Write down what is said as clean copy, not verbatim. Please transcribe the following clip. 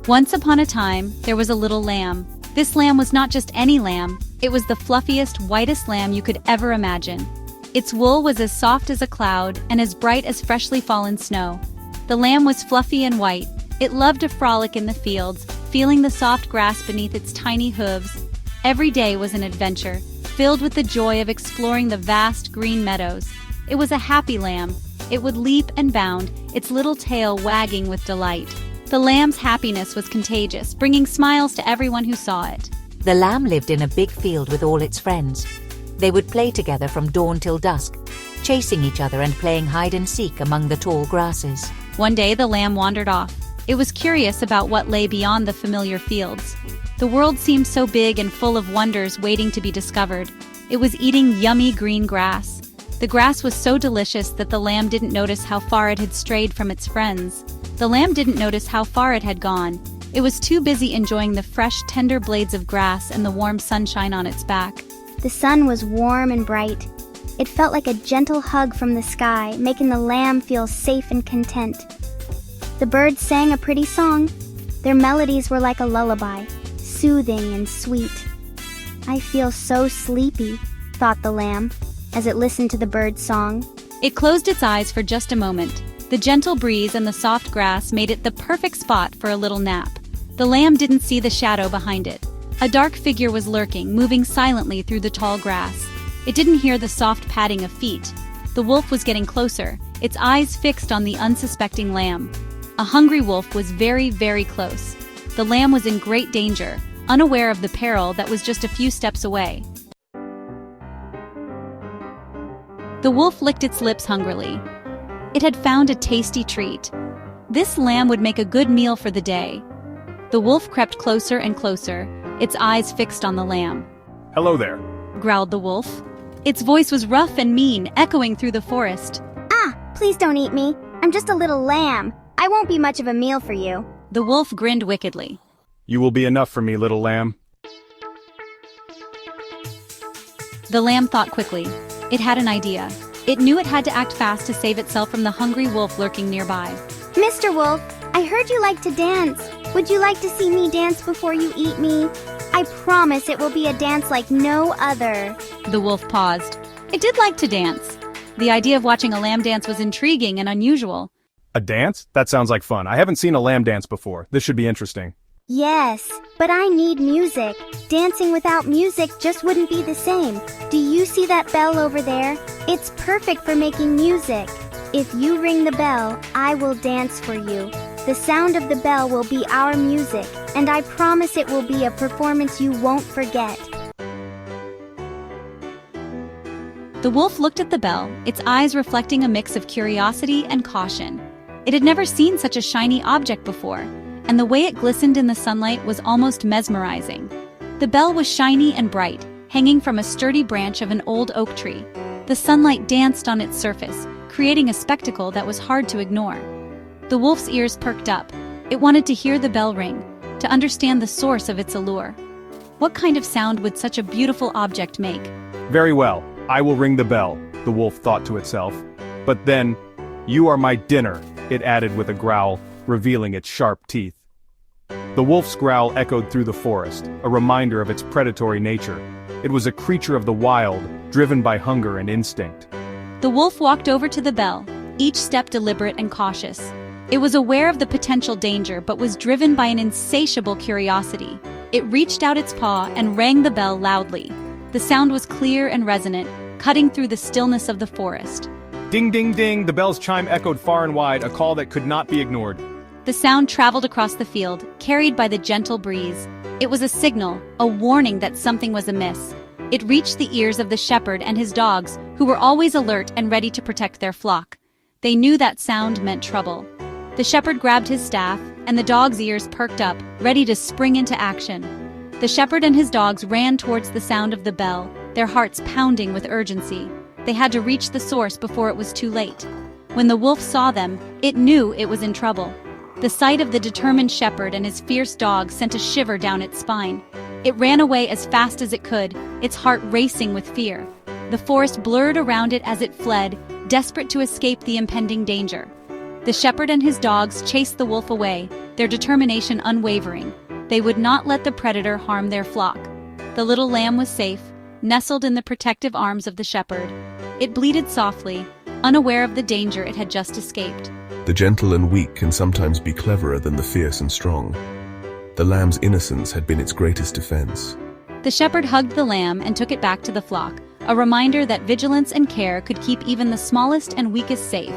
Once upon a time, there was a little lamb. This lamb was not just any lamb, it was the fluffiest, whitest lamb you could ever imagine. Its wool was as soft as a cloud and as bright as freshly fallen snow. The lamb was fluffy and white. It loved to frolic in the fields, feeling the soft grass beneath its tiny hooves. Every day was an adventure, filled with the joy of exploring the vast green meadows. It was a happy lamb. It would leap and bound, its little tail wagging with delight. The lamb's happiness was contagious, bringing smiles to everyone who saw it. The lamb lived in a big field with all its friends. They would play together from dawn till dusk, chasing each other and playing hide and seek among the tall grasses. One day the lamb wandered off. It was curious about what lay beyond the familiar fields. The world seemed so big and full of wonders waiting to be discovered. It was eating yummy green grass. The grass was so delicious that the lamb didn't notice how far it had strayed from its friends. The lamb didn't notice how far it had gone. It was too busy enjoying the fresh, tender blades of grass and the warm sunshine on its back. The sun was warm and bright. It felt like a gentle hug from the sky, making the lamb feel safe and content. The birds sang a pretty song. Their melodies were like a lullaby, soothing and sweet. "I feel so sleepy," thought the lamb, as it listened to the bird's song. It closed its eyes for just a moment. The gentle breeze and the soft grass made it the perfect spot for a little nap. The lamb didn't see the shadow behind it. A dark figure was lurking, moving silently through the tall grass. It didn't hear the soft padding of feet. The wolf was getting closer, its eyes fixed on the unsuspecting lamb. A hungry wolf was very, very close. The lamb was in great danger, unaware of the peril that was just a few steps away. The wolf licked its lips hungrily. It had found a tasty treat. This lamb would make a good meal for the day. The wolf crept closer and closer, its eyes fixed on the lamb. "Hello there," growled the wolf. Its voice was rough and mean, echoing through the forest. "Ah, please don't eat me. I'm just a little lamb. I won't be much of a meal for you." The wolf grinned wickedly. "You will be enough for me, little lamb." The lamb thought quickly. It had an idea. It knew it had to act fast to save itself from the hungry wolf lurking nearby. "Mr. Wolf, I heard you like to dance. Would you like to see me dance before you eat me? I promise it will be a dance like no other." The wolf paused. It did like to dance. The idea of watching a lamb dance was intriguing and unusual. "A dance? That sounds like fun. I haven't seen a lamb dance before. This should be interesting." "Yes, but I need music. Dancing without music just wouldn't be the same. Do you see that bell over there? It's perfect for making music. If you ring the bell, I will dance for you. The sound of the bell will be our music, and I promise it will be a performance you won't forget." The wolf looked at the bell, its eyes reflecting a mix of curiosity and caution. It had never seen such a shiny object before, and the way it glistened in the sunlight was almost mesmerizing. The bell was shiny and bright, hanging from a sturdy branch of an old oak tree. The sunlight danced on its surface, creating a spectacle that was hard to ignore. The wolf's ears perked up. It wanted to hear the bell ring, to understand the source of its allure. What kind of sound would such a beautiful object make? "Very well, I will ring the bell," the wolf thought to itself. "But then, you are my dinner," it added with a growl, revealing its sharp teeth. The wolf's growl echoed through the forest, a reminder of its predatory nature. It was a creature of the wild, driven by hunger and instinct. The wolf walked over to the bell, each step deliberate and cautious. It was aware of the potential danger but was driven by an insatiable curiosity. It reached out its paw and rang the bell loudly. The sound was clear and resonant, cutting through the stillness of the forest. Ding ding ding, the bell's chime echoed far and wide, a call that could not be ignored. The sound traveled across the field, carried by the gentle breeze. It was a signal, a warning that something was amiss. It reached the ears of the shepherd and his dogs, who were always alert and ready to protect their flock. They knew that sound meant trouble. The shepherd grabbed his staff, and the dogs' ears perked up, ready to spring into action. The shepherd and his dogs ran towards the sound of the bell, their hearts pounding with urgency. They had to reach the source before it was too late. When the wolf saw them, it knew it was in trouble. The sight of the determined shepherd and his fierce dogs sent a shiver down its spine. It ran away as fast as it could, its heart racing with fear. The forest blurred around it as it fled, desperate to escape the impending danger. The shepherd and his dogs chased the wolf away, their determination unwavering. They would not let the predator harm their flock. The little lamb was safe, nestled in the protective arms of the shepherd. It bleated softly, unaware of the danger it had just escaped. The gentle and weak can sometimes be cleverer than the fierce and strong. The lamb's innocence had been its greatest defense. The shepherd hugged the lamb and took it back to the flock, a reminder that vigilance and care could keep even the smallest and weakest safe.